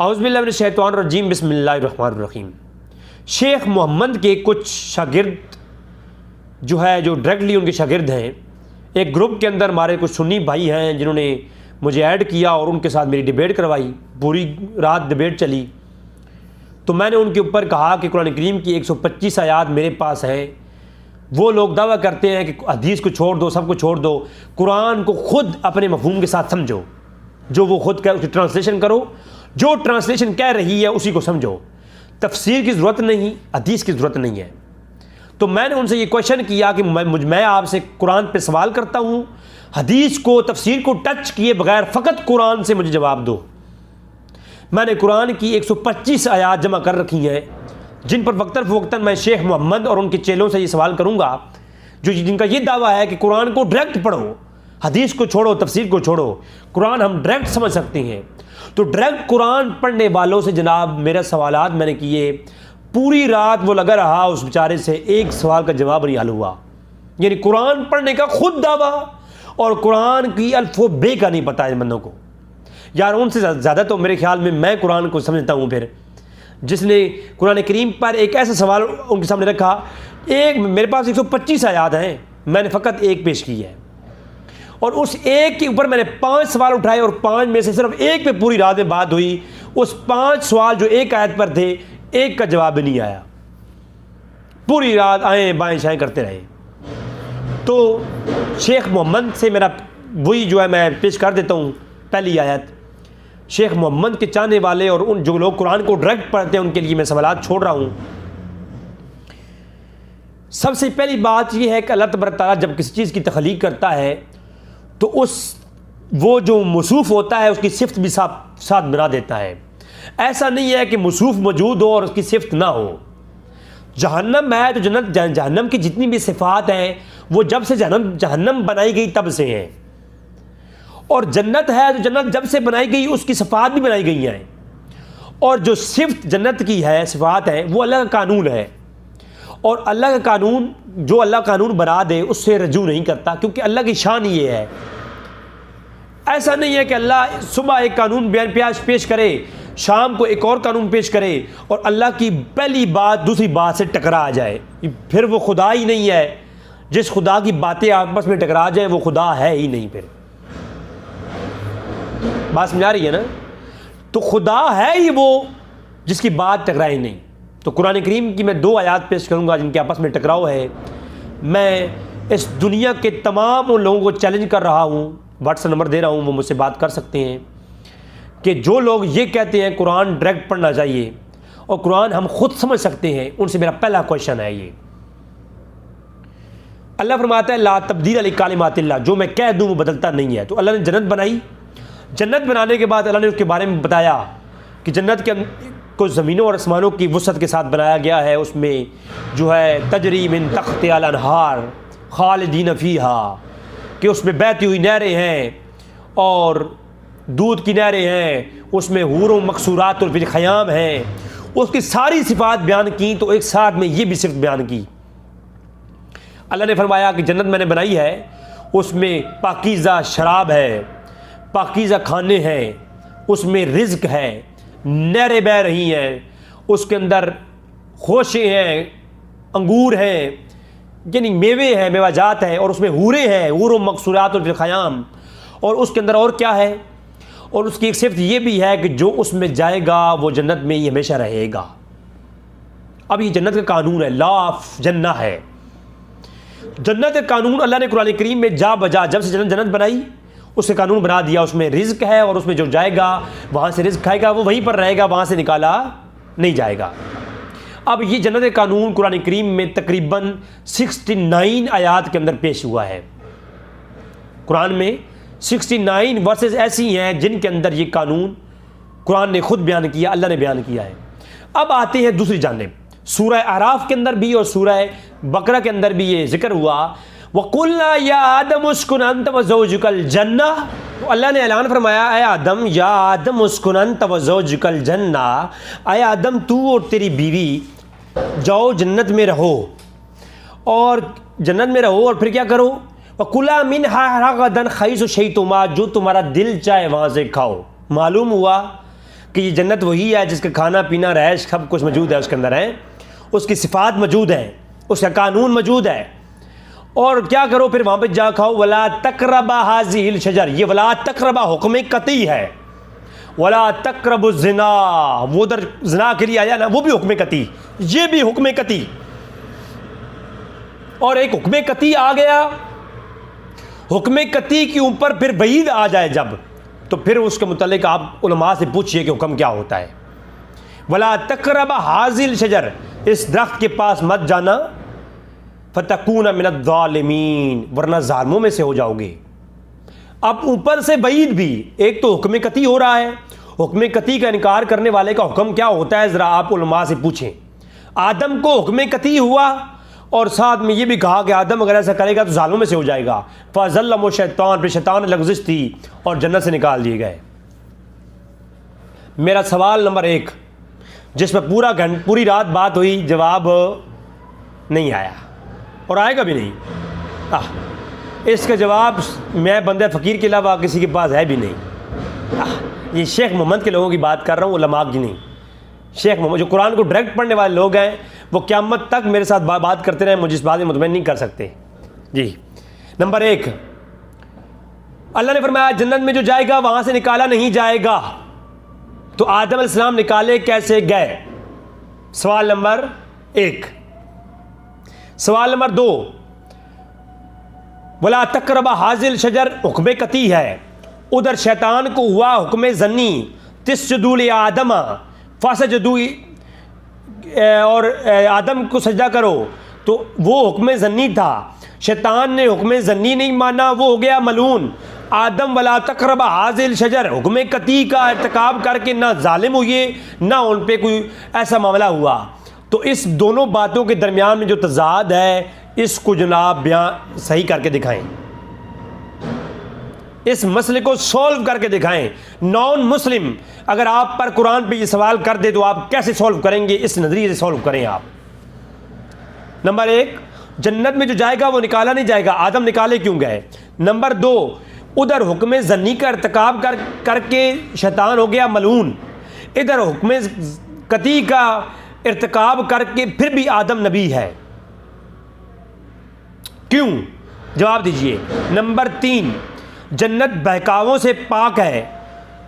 औज़ुबिल्लाहिमिनश्शैतानिर्रजीम बिस्मिल्लाहिर्रहमानिर्रहीम। शेख मोहम्मद के कुछ शागिर्द जो डायरेक्टली उनके शागिर्द हैं, एक ग्रुप के अंदर हमारे कुछ सुन्नी भाई हैं जिन्होंने मुझे ऐड किया और उनके साथ मेरी डिबेट करवाई। पूरी रात डिबेट चली। तो मैंने उनके ऊपर कहा कि कुरान करीम की 125 आयात मेरे पास हैं। वो लोग दावा करते हैं कि हदीस को छोड़ दो, सब कुछ छोड़ दो, कुरान को खुद अपने मफहूम के साथ समझो, जो वो खुद कह उसकी ट्रांसलेशन करो, जो ट्रांसलेशन कह रही है उसी को समझो, तफसीर की ज़रूरत नहीं, हदीस की ज़रूरत नहीं है। तो मैंने उनसे ये क्वेश्चन किया कि मैं आपसे कुरान पे सवाल करता हूँ, हदीस को तफसीर को टच किए बगैर फ़कत कुरान से मुझे जवाब दो। मैंने कुरान की 125 आयात जमा कर रखी हैं जिन पर वक्तन फ़वक्तन मैं शेख मोहम्मद और उनके चेलों से ये सवाल करूँगा जिनका ये दावा है कि कुरान को डायरेक्ट पढ़ो, हदीस को छोड़ो, तफसीर को छोड़ो, कुरान हम डायरेक्ट समझ सकते हैं। तो डायरेक्ट कुरान पढ़ने वालों से जनाब मेरे सवालात मैंने किए, पूरी रात वो लगा रहा उस बेचारे से, एक सवाल का जवाब नहीं हल हुआ। यानी कुरान पढ़ने का खुद दावा और कुरान की अल्फ़ो बे का नहीं पता इन बंदों को। यार उनसे ज़्यादा तो मेरे ख्याल में मैं कुरान को समझता हूँ। फिर जिसने कुरान करीम पर एक ऐसा सवाल उनके सामने रखा, एक मेरे पास 125 आयात हैं, मैंने फ़कत एक पेश की है और उस एक के ऊपर मैंने 5 सवाल उठाए और 5 में से सिर्फ एक पे पूरी रात में बात हुई। उस 5 सवाल जो एक आयत पर थे, एक का जवाब भी नहीं आया। पूरी रात आए बाएं शाएं करते रहे। तो शेख मोहम्मद से मेरा वही जो है मैं पेश कर देता हूँ पहली आयत। शेख मोहम्मद के चाहने वाले और उन जो लोग कुरान को डायरेक्ट पढ़ते हैं उनके लिए मैं सवालात छोड़ रहा हूँ। सबसे पहली बात यह है कि अल्लाह तबारक तआला जब किसी चीज़ की तख्लीक करता है तो वो जो मौसूफ़ होता है उसकी सिफ्त भी साथ बना देता है। ऐसा नहीं है कि मौसूफ़ मौजूद हो और उसकी सिफ्त ना हो। जहन्नम है तो जहन्नम की जितनी भी सिफ़ात हैं वो जब से जहन्नम बनाई गई तब से हैं, और जन्नत है तो जन्नत जब से बनाई गई उसकी सिफ़ात भी बनाई गई हैं। और जो सिफ्त जन्नत की है, सिफ़ात है, वो अल्लाह का कानून है और अल्लाह का कानून जो अल्लाह कानून बना दे उससे रजू नहीं करता, क्योंकि अल्लाह की शान ये है। ऐसा नहीं है कि अल्लाह सुबह एक कानून पेश करे, शाम को एक और कानून पेश करे और अल्लाह की पहली बात दूसरी बात से टकरा आ जाए। फिर वो खुदा ही नहीं है। जिस खुदा की बातें आपस में टकरा जाए वो खुदा है ही नहीं। फिर बात समझा रही है ना? तो खुदा है ही वो जिसकी बात टकराए नहीं। तो कुरान करीम की मैं 2 आयात पेश करूँगा जिनके आपस में टकराव है। मैं इस दुनिया के तमाम उन लोगों को चैलेंज कर रहा हूँ, व्हाट्सएप नंबर दे रहा हूँ, वो मुझसे बात कर सकते हैं कि जो लोग ये कहते हैं कुरान डायरेक्ट पढ़ना चाहिए और कुरान हम खुद समझ सकते हैं, उनसे मेरा पहला क्वेश्चन है ये। अल्लाह फरमाता है ला तब्दील लिकालिमातिल्लाह, जो मैं कह दूँ वो बदलता नहीं है। तो अल्लाह ने जन्नत बनाई, जन्नत बनाने के बाद अल्लाह ने उसके बारे में बताया कि जन्नत के को ज़मीनों और आसमानों की वसअत के साथ बनाया गया है। उसमें जो है तजरी मिन तख्त अल अनहार खालिदीन फ़ीहा, कि उसमें बहती हुई नहरें हैं और दूध की नहरें हैं, उसमें हूर मकसूरात और फिर ख़याम हैं। उसकी सारी सिफ़ात बयान की तो एक साथ में ये भी सिर्फ बयान की। अल्लाह ने फरमाया कि जन्नत मैंने बनाई है, उसमें पाकीज़ा शराब है, पाकीज़ा खाने हैं, उसमें रिज़्क़ है, नहरें बह रही हैं, उसके अंदर खोशे हैं, अंगूर हैं, यानी मेवे हैं, मेवाजात हैं, और उसमें हूरें हैं, हूर मकसूरात और फिर ख़याम। और उसके अंदर और क्या है? और उसकी एक सिफ्त ये भी है कि जो उसमें जाएगा वो जन्नत में ही हमेशा रहेगा। अब ये जन्नत का कानून है, लॉ ऑफ जन्नत है। जन्नत का कानून अल्लाह ने कुरान करीम में जा बजा जब से जन्नत बनाई उससे कानून बना दिया। उसमें रिज़्क है और उसमें जो जाएगा वहाँ से रिज़्क खाएगा, वो वहीं पर रहेगा, वहाँ से निकाला नहीं जाएगा। अब ये जन्नत का कानून कुरान करीम में तकरीबन 69 आयात के अंदर पेश हुआ है। कुरान में 69 वर्सेस ऐसी हैं जिनके अंदर ये कानून कुरान ने खुद बयान किया, अल्लाह ने बयान किया है। अब आते हैं दूसरी जानिब, सूरह आराफ के अंदर भी और सूरह बकरा के अंदर भी ये जिक्र हुआ, वकुल्ना या आदम उस्कुन अंत व ज़ौजुकल जन्नह। तो अल्लाह ने ऐलान फरमाया, ऐ आदम, या आदम उस्कुन अंत व ज़ौजुकल जन्नह, ऐ आदम तू और तेरी बीवी जाओ जन्नत में रहो, और जन्नत में रहो और फिर क्या करो? वकुला मिन्हा रगदन खैसु शैतुमा, जो तुम्हारा दिल चाहे वहाँ से खाओ। मालूम हुआ कि ये जन्नत वही है जिसका खाना पीना रहश सब कुछ मौजूद है उसके अंदर है, उसकी सिफ़ात मौजूद है, उसका कानून मौजूद है। और क्या करो फिर वहाँ पे जा खाओ। वला तक़रबा हाज़िहिल शजर, ये वला तक़रबा हुक्म कती है। वला तक़रबु ज़िना, वो उधर ज़िना के लिए आया ना, वो भी हुक्म कती, ये भी हुक्म कती। और एक हुक्म कती आ गया, हुक्म कती के ऊपर फिर वईद आ जाए जब, तो फिर उसके मुतालिक आप उलमा से पूछिए कि हुक्म क्या होता है। वला तक़रबा हाज़िल शजर, इस दरख्त के पास मत जाना, फ़तकून मिनज़्ज़ालिमीन, वरना ज़ालिमों में से हो जाओगे। अब ऊपर से वईद भी, एक तो हुक्म कती हो रहा है, हुक्म कती का इनकार करने वाले का हुक्म क्या होता है ज़रा आप उलमा से पूछें। आदम को हुक्म कती हुआ और साथ में ये भी कहा कि आदम अगर ऐसा करेगा तो ज़ालिमों में से हो जाएगा। फ़ज़ल्लमु शैतान, फिर शैतान लग़ज़िश थी और जन्नत से निकाल दिए गए। मेरा सवाल नंबर 1 जिस पर पूरी रात बात हुई, जवाब नहीं आया और आएगा भी नहीं। इसका जवाब मैं बंदे फ़कीर के अलावा किसी के पास है भी नहीं। ये शेख मोहम्मद के लोगों की बात कर रहा हूँ, उलमा की नहीं। शेख मोहम्मद जो कुरान को डायरेक्ट पढ़ने वाले लोग हैं, वो क़यामत तक मेरे साथ बात करते रहे, मुझे इस बात में मुतमईन नहीं कर सकते। जी, नंबर 1, अल्लाह ने फरमाया जन्नत में जो जाएगा वहाँ से निकाला नहीं जाएगा। तो आदम अलैहिस्सलाम निकाले कैसे गए? सवाल नंबर 1। सवाल नंबर 2, वला तक़रबा हाज़िल शजर हुक्म कती है, उधर शैतान को हुआ हुक्म ज़न्नी, तिस्जुदू लि आदमा फ़सजदू, और आदम को सजदा करो, तो वो हुक्म ज़न्नी था। शैतान ने हुक्म ज़न्नी नहीं माना, वो हो गया मलून। आदम वला तक़रबा हाज़िल शजर हुक्म कती का इर्तिकाब करके ना जालिम हुए, ना उन पे कोई ऐसा मामला हुआ। तो इस दोनों बातों के दरमियान में जो तज़ाद है, इसको जनाब बयान सही करके दिखाएं, इस मसले को सॉल्व करके दिखाएं। नॉन मुस्लिम अगर आप पर कुरान पे ये सवाल कर दे तो आप कैसे सॉल्व करेंगे? इस नज़रिए से सॉल्व करें आप। नंबर 1, जन्नत में जो जाएगा वो निकाला नहीं जाएगा, आदम निकाले क्यों गए? नंबर 2, उधर हुक्म ज़न्नी का इर्तिकाब करके शैतान हो गया मलून, इधर हुक्म कती का इर्तिकाब करके फिर भी आदम नबी है, क्यों? जवाब दीजिए। नंबर 3, जन्नत बहकावों से पाक है,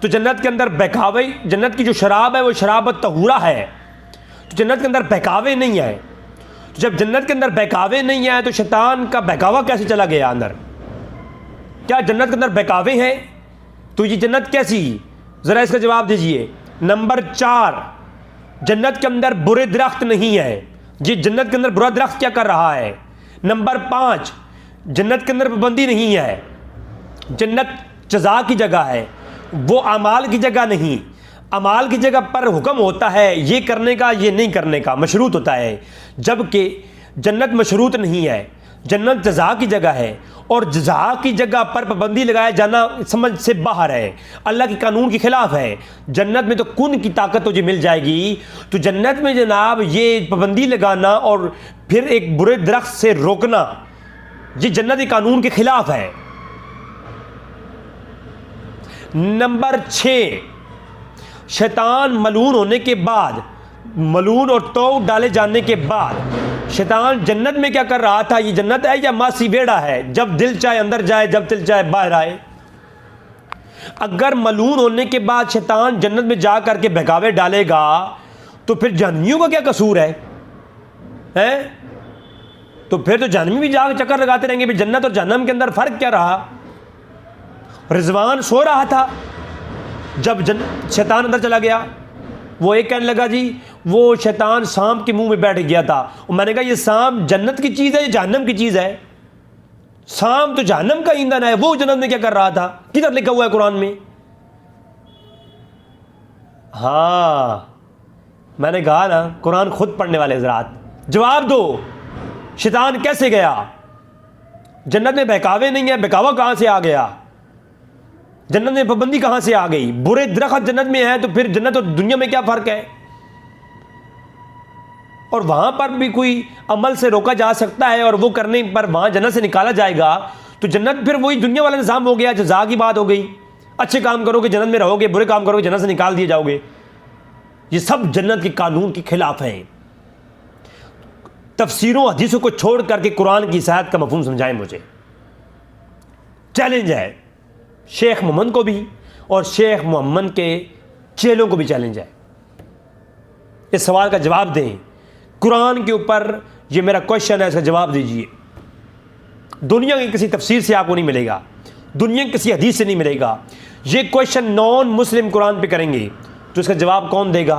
तो जन्नत के अंदर बहकावे, जन्नत की जो शराब है वो शराब तहूरा है, तो जन्नत के अंदर बहकावे नहीं है। तो जब जन्नत के अंदर बहकावे नहीं है तो शैतान का बहकावा कैसे चला गया अंदर? क्या जन्नत के अंदर बहकावे हैं? तो ये जन्नत कैसी? ज़रा इसका जवाब दीजिए। नंबर 4, जन्नत के अंदर बुरे दरख्त नहीं है, ये जन्नत के अंदर बुरा दरख्त क्या कर रहा है? नंबर 5, जन्नत के अंदर पाबंदी नहीं है, जन्नत जज़ा की जगह है, वो अमाल की जगह नहीं। अमाल की जगह पर हुक्म होता है ये करने का, ये नहीं करने का, मशरूत होता है, जबकि जन्नत मशरूत नहीं है, जन्नत जज़ा की जगह है और जज़ा की जगह पर पाबंदी लगाया जाना समझ से बाहर है, अल्लाह के कानून के ख़िलाफ़ है। जन्नत में तो कुन की ताकत तुझे मिल जाएगी, तो जन्नत में जनाब ये पाबंदी लगाना और फिर एक बुरे दरख्त से रोकना, ये जन्नत के कानून के ख़िलाफ़ है। नंबर 6, शैतान मलून होने के बाद, मलून और तौब डाले जाने के बाद शैतान जन्नत में क्या कर रहा था? ये जन्नत है या मासी बेड़ा है, जब दिल चाहे अंदर जाए, जब दिल चाहे बाहर आए? अगर मलून होने के बाद शैतान जन्नत में जा करके बहकावे डालेगा तो फिर जहन्नमियों का क्या कसूर है? तो फिर तो जहन्नमी भी जाकर चक्कर लगाते रहेंगे। फिर जन्नत और जहन्नम के अंदर फ़र्क क्या रहा? रिजवान सो रहा था जब शैतान अंदर चला गया, वो एक कहने लगा जी वो शैतान सांप के मुंह में बैठ गया था। और मैंने कहा ये सांप जन्नत की चीज़ है या जहन्नम की चीज़ है? सांप तो जहन्नम का ईंधन है, वो जन्नत में क्या कर रहा था? किधर लिखा हुआ है कुरान में? हाँ, मैंने कहा ना कुरान खुद पढ़ने वाले हज़रात, जवाब दो, शैतान कैसे गया? जन्नत में बहकावे नहीं है, बहकावा कहाँ से आ गया? जन्नत में पाबंदी कहाँ से आ गई? बुरे दरख्त जन्नत में है, तो फिर जन्नत और दुनिया में क्या फ़र्क है? और वहाँ पर भी कोई अमल से रोका जा सकता है और वो करने पर वहाँ जन्नत से निकाला जाएगा, तो जन्नत फिर वही दुनिया वाला निज़ाम हो गया, जज़ा की बात हो गई। अच्छे काम करोगे जन्नत में रहोगे, बुरे काम करोगे जन्नत से निकाल दिए जाओगे। ये सब जन्नत के कानून के खिलाफ हैं। तफसीरों हदीसों को छोड़ करके कुरान की सियासत का मफहूम समझाएं मुझे। चैलेंज है शेख मोहम्मद को भी और शेख मोहम्मद के चेलों को भी चैलेंज है। इस सवाल का जवाब दें, कुरान के ऊपर ये मेरा क्वेश्चन है, इसका जवाब दीजिए। दुनिया की किसी तफसीर से आपको नहीं मिलेगा, दुनिया की किसी हदीस से नहीं मिलेगा। ये क्वेश्चन नॉन मुस्लिम कुरान पे करेंगे तो इसका जवाब कौन देगा?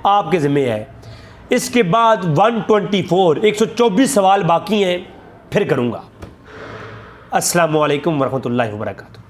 आपके ज़िम्मे है। इसके बाद 124 सवाल बाकी हैं, फिर करूँगा। अस्सलामु अलैकुम वरहमतुल्लाहि वबरकातुहू।